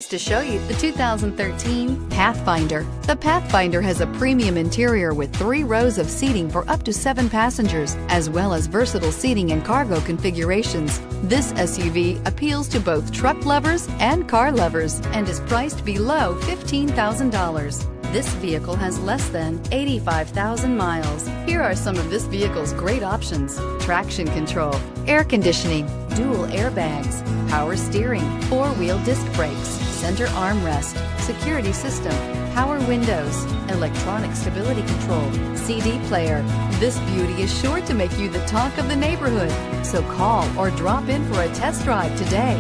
To show you the 2013 Pathfinder. The Pathfinder has a premium interior with 3 rows of seating for up to 7 passengers, as well as versatile seating and cargo configurations. This SUV appeals to both truck lovers and car lovers and is priced below $15,000. This vehicle has less than 85,000 miles. Here are some of this vehicle's great options: traction control, air conditioning, dual airbags, power steering, 4-wheel disc brakes, center armrest, security system, power windows, electronic stability control, CD player. This beauty is sure to make you the talk of the neighborhood. So call or drop in for a test drive today.